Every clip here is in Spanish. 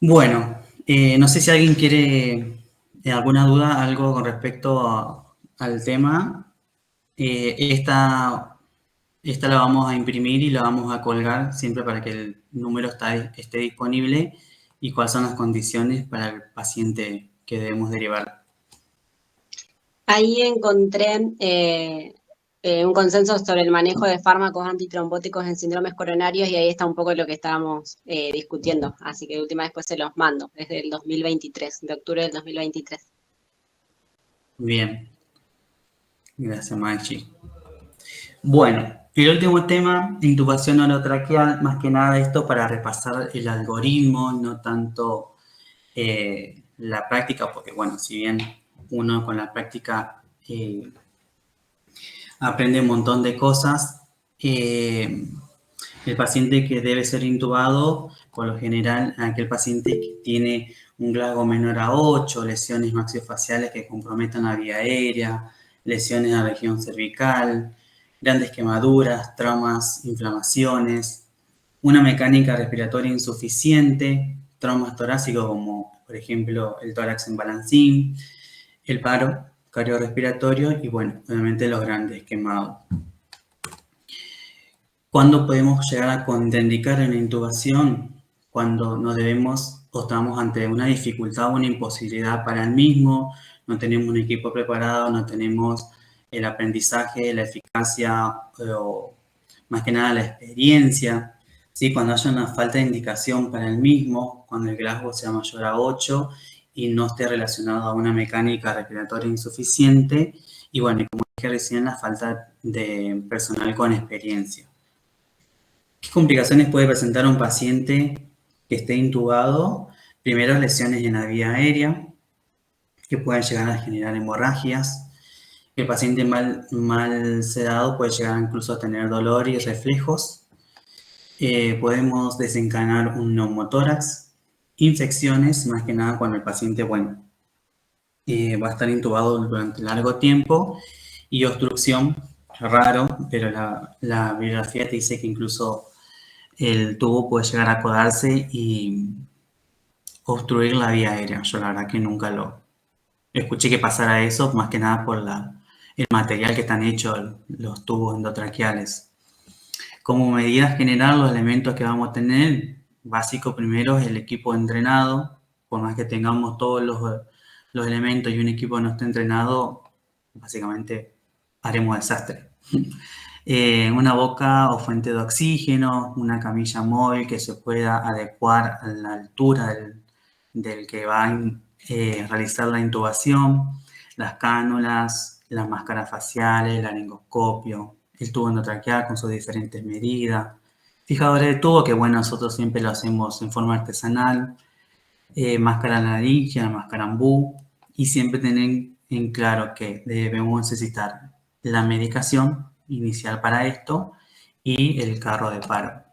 Bueno, no sé si alguien quiere alguna duda, algo con respecto al tema. Esta la vamos a imprimir y la vamos a colgar siempre para que el número esté disponible y cuáles son las condiciones para el paciente que debemos derivar. Ahí encontré un consenso sobre el manejo de fármacos antitrombóticos en síndromes coronarios y ahí está un poco lo que estábamos discutiendo. Así que de última después se los mando, desde el 2023, de octubre del 2023. Bien, gracias, Machi. Bueno, el último tema, intubación orotraqueal, más que nada esto para repasar el algoritmo, no tanto la práctica, porque bueno, si bien uno con la práctica aprende un montón de cosas, el paciente que debe ser intubado, por lo general, aquel paciente que tiene un Glasgow menor a 8, lesiones maxilofaciales que comprometan la vía aérea, lesiones a la región cervical, grandes quemaduras, traumas, inflamaciones, una mecánica respiratoria insuficiente, traumas torácicos como por ejemplo el tórax en balancín, el paro cardiorrespiratorio y bueno, obviamente los grandes quemados. ¿Cuándo podemos llegar a contraindicar en la intubación? Cuando nos debemos o estamos ante una dificultad o una imposibilidad para el mismo, no tenemos un equipo preparado, no tenemos el aprendizaje, la eficacia o más que nada la experiencia. ¿Sí? Cuando haya una falta de indicación para el mismo, cuando el Glasgow sea mayor a 8 y no esté relacionado a una mecánica respiratoria insuficiente. Y bueno, como dije recién, la falta de personal con experiencia. ¿Qué complicaciones puede presentar un paciente que esté intubado? Primero, lesiones en la vía aérea, que pueden llegar a generar hemorragias. El paciente mal sedado puede llegar incluso a tener dolor y reflejos. Podemos desencadenar un neumotórax, infecciones, más que nada cuando el paciente, bueno, va a estar intubado durante largo tiempo, y obstrucción, raro, pero la bibliografía te dice que incluso el tubo puede llegar a codarse y obstruir la vía aérea. Yo la verdad que nunca lo escuché que pasara eso, más que nada por el material que están hechos los tubos endotraqueales. Como medida general, los elementos que vamos a tener, básico primero es el equipo entrenado. Por más que tengamos todos los elementos y un equipo no esté entrenado, básicamente haremos desastre. Una boca o fuente de oxígeno, una camilla móvil que se pueda adecuar a la altura del que va a realizar la intubación, las cánulas, las máscaras faciales, el laringoscopio, el tubo endotraqueal con sus diferentes medidas, fijadores de tubo, que bueno, nosotros siempre lo hacemos en forma artesanal, máscara laringia, máscara ambú, y siempre tener en claro que debemos necesitar la medicación inicial para esto y el carro de paro.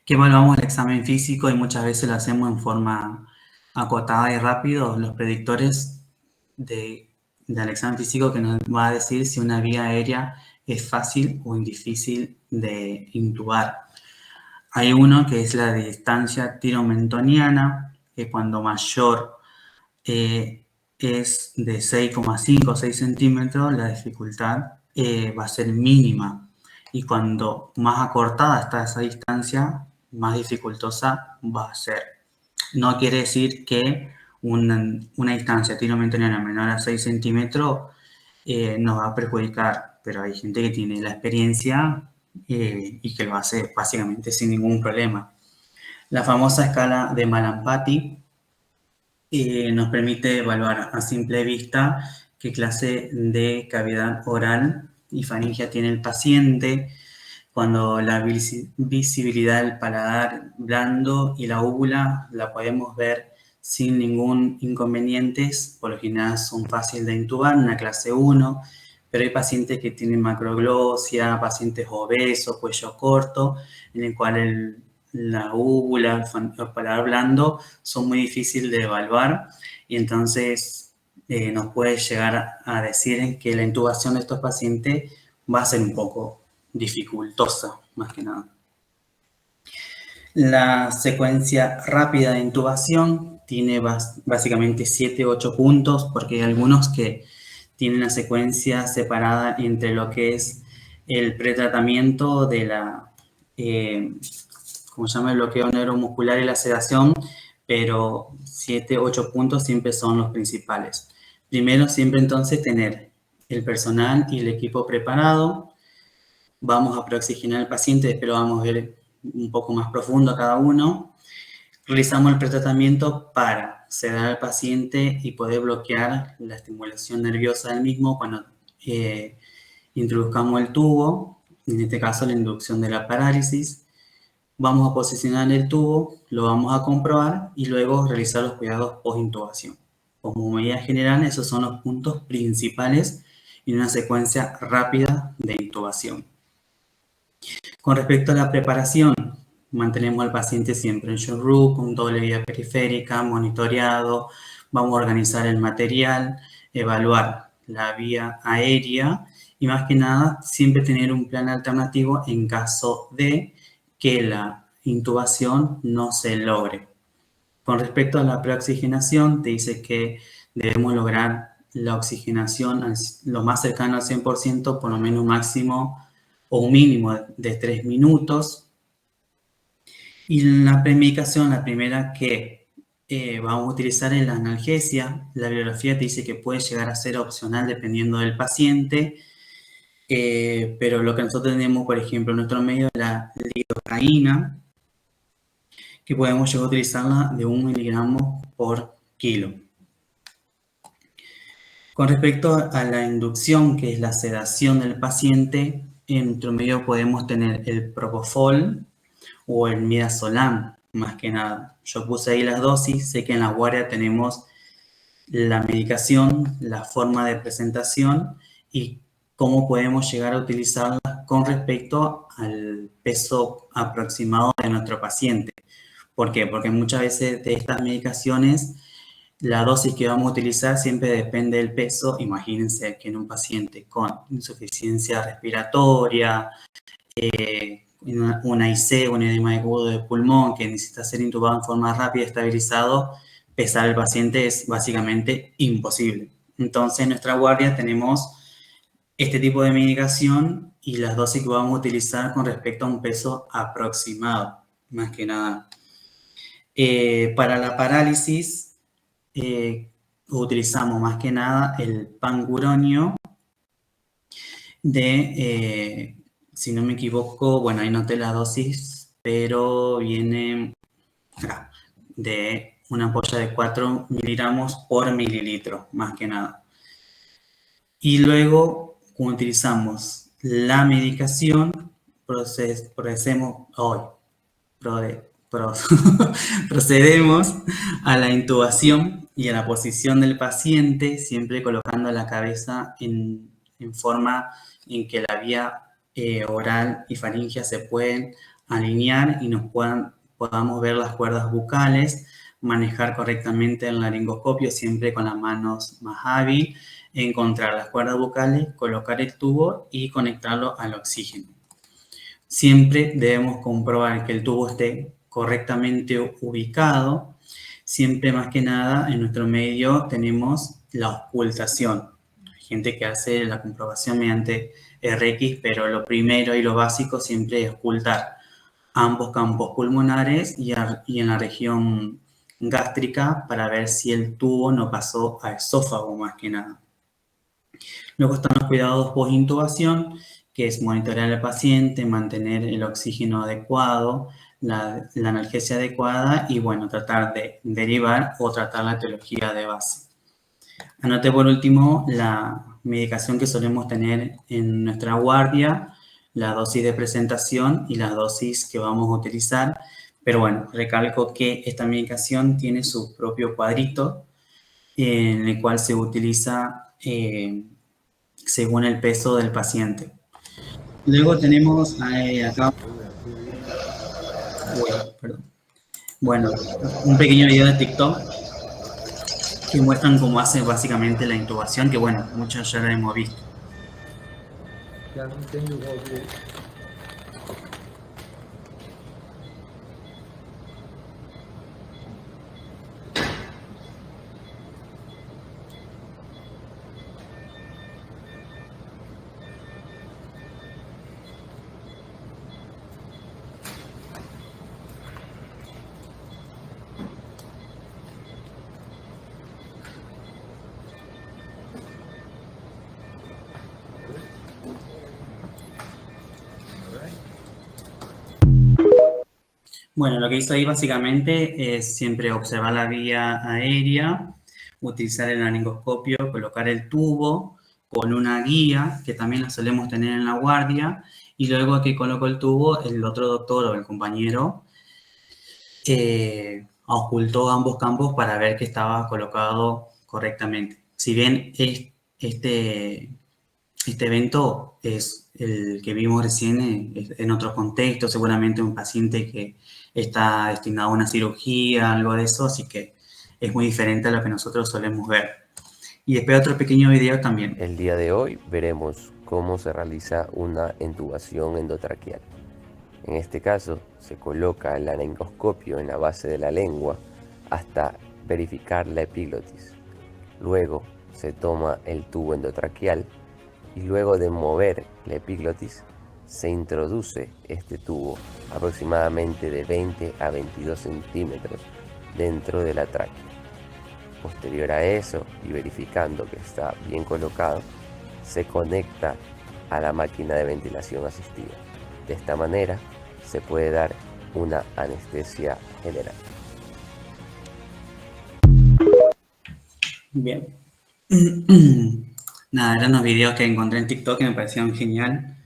Que evaluamos el examen físico y muchas veces lo hacemos en forma acotada y rápido. Los predictores del examen físico que nos va a decir si una vía aérea es fácil o difícil de intubar. Hay uno que es la distancia tiromentoniana, que cuando mayor es de 6,5 o 6 centímetros, la dificultad va a ser mínima. Y cuando más acortada está esa distancia, más dificultosa va a ser. No quiere decir que una distancia tiromentoniana menor a 6 centímetros nos va a perjudicar, pero hay gente que tiene la experiencia y que lo hace básicamente sin ningún problema. La famosa escala de Malampati nos permite evaluar a simple vista qué clase de cavidad oral y faringia tiene el paciente, cuando la visibilidad del paladar blando y la úvula la podemos ver sin ningún inconveniente. Por lo general son fáciles de intubar, una clase 1, pero hay pacientes que tienen macroglosia, pacientes obesos, cuello corto, en el cual la úvula, el paladar blando son muy difíciles de evaluar, y entonces nos puede llegar a decir que la intubación de estos pacientes va a ser un poco dificultosa, más que nada. La secuencia rápida de intubación tiene básicamente 7 u 8 puntos, porque hay algunos que tienen la secuencia separada entre lo que es el pretratamiento de la, ¿cómo se llama? El bloqueo neuromuscular y la sedación, pero 7 u 8 puntos siempre son los principales. Primero, siempre entonces tener el personal y el equipo preparado. Vamos a preoxigenar al paciente, después lo vamos a ver un poco más profundo a cada uno. Realizamos el pretratamiento para sedar al paciente y poder bloquear la estimulación nerviosa del mismo cuando introduzcamos el tubo, en este caso la inducción de la parálisis. Vamos a posicionar el tubo, lo vamos a comprobar y luego realizar los cuidados post-intubación. Como medida general, esos son los puntos principales en una secuencia rápida de intubación. Con respecto a la preparación, mantenemos al paciente siempre en shock room, con doble vía periférica, monitoreado. Vamos a organizar el material, evaluar la vía aérea y más que nada siempre tener un plan alternativo en caso de que la intubación no se logre. Con respecto a la preoxigenación, te dice que debemos lograr la oxigenación lo más cercano al 100%, por lo menos un máximo o un mínimo de 3 minutos. Y la premedicación, la primera que vamos a utilizar es la analgesia. La bibliografía te dice que puede llegar a ser opcional dependiendo del paciente, pero lo que nosotros tenemos, por ejemplo, en nuestro medio es la lidocaína, que podemos llegar a utilizarla de 1 miligramo por kilo. Con respecto a la inducción, que es la sedación del paciente, en nuestro medio podemos tener el propofol o el midazolam, más que nada. Yo puse ahí las dosis, sé que en la guardia tenemos la medicación, la forma de presentación y cómo podemos llegar a utilizarla con respecto al peso aproximado de nuestro paciente. ¿Por qué? Porque muchas veces de estas medicaciones, la dosis que vamos a utilizar siempre depende del peso. Imagínense que en un paciente con insuficiencia respiratoria, una IC, un edema agudo de pulmón que necesita ser intubado en forma rápida y estabilizado, pesar al paciente es básicamente imposible. Entonces, en nuestra guardia tenemos este tipo de medicación y las dosis que vamos a utilizar con respecto a un peso aproximado, más que nada. Para la parálisis, utilizamos más que nada el panguronio de, si no me equivoco, bueno, ahí noté la dosis, pero viene de una ampolla de 4 miligramos por mililitro, más que nada. Y luego, como utilizamos la medicación, procedemos a la intubación y a la posición del paciente, siempre colocando la cabeza en forma en que la vía oral y faríngea se pueden alinear y podamos ver las cuerdas bucales, manejar correctamente el laringoscopio siempre con las manos más hábiles, encontrar las cuerdas bucales, colocar el tubo y conectarlo al oxígeno. Siempre debemos comprobar que el tubo esté correctamente ubicado. Siempre, más que nada, en nuestro medio tenemos la auscultación. Hay gente que hace la comprobación mediante RX, pero lo primero y lo básico siempre es auscultar ambos campos pulmonares y en la región gástrica para ver si el tubo no pasó a esófago, más que nada. Luego están los cuidados post-intubación, que es monitorear al paciente, mantener el oxígeno adecuado, la analgesia adecuada y, bueno, tratar de derivar o tratar la etiología de base. Anoté por último la medicación que solemos tener en nuestra guardia, la dosis de presentación y las dosis que vamos a utilizar. Pero bueno, recalco que esta medicación tiene su propio cuadrito en el cual se utiliza según el peso del paciente. Luego tenemos acá, bueno, un pequeño video de TikTok que muestran cómo hace básicamente la intubación, que bueno, muchos ya lo hemos visto. Bueno, lo que hizo ahí básicamente es siempre observar la vía aérea, utilizar el laringoscopio, colocar el tubo con una guía, que también la solemos tener en la guardia, y luego que colocó el tubo, el otro doctor o el compañero ocultó ambos campos para ver que estaba colocado correctamente. Si bien este, este evento es el que vimos recién en otro contexto, seguramente un paciente que está destinado a una cirugía, algo de eso, así que es muy diferente a lo que nosotros solemos ver. Y después otro pequeño video también. El día de hoy veremos cómo se realiza una intubación endotraqueal. En este caso, se coloca el laringoscopio en la base de la lengua hasta verificar la epiglotis. Luego se toma el tubo endotraqueal y luego de mover la epiglotis se introduce este tubo aproximadamente de 20 a 22 centímetros dentro de la tráquea. Posterior a eso, y verificando que está bien colocado, se conecta a la máquina de ventilación asistida. De esta manera se puede dar una anestesia general. Bien. Nada, eran unos videos que encontré en TikTok que me parecían genial.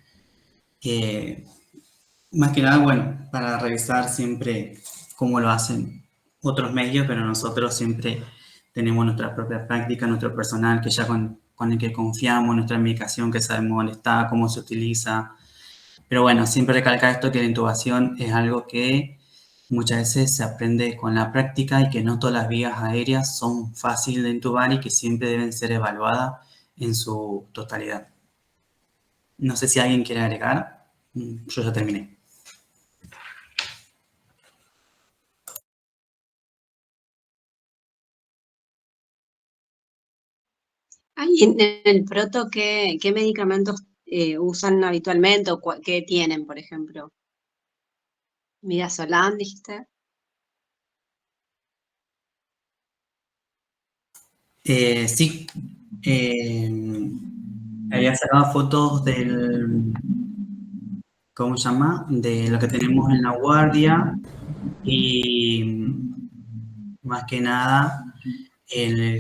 Más que nada, bueno, para revisar siempre cómo lo hacen otros medios, pero nosotros siempre tenemos nuestra propia práctica, nuestro personal que ya con el que confiamos, nuestra medicación que sabemos dónde está, cómo se utiliza. Pero bueno, siempre recalcar esto que la intubación es algo que muchas veces se aprende con la práctica y que no todas las vías aéreas son fáciles de intubar y que siempre deben ser evaluadas en su totalidad. No sé si alguien quiere agregar. Yo ya terminé. Ahí en el proto, ¿qué medicamentos usan habitualmente o qué tienen, por ejemplo? Midazolam, dijiste. Sí, había sacado fotos del, ¿cómo se llama? De lo que tenemos en la guardia y más que nada el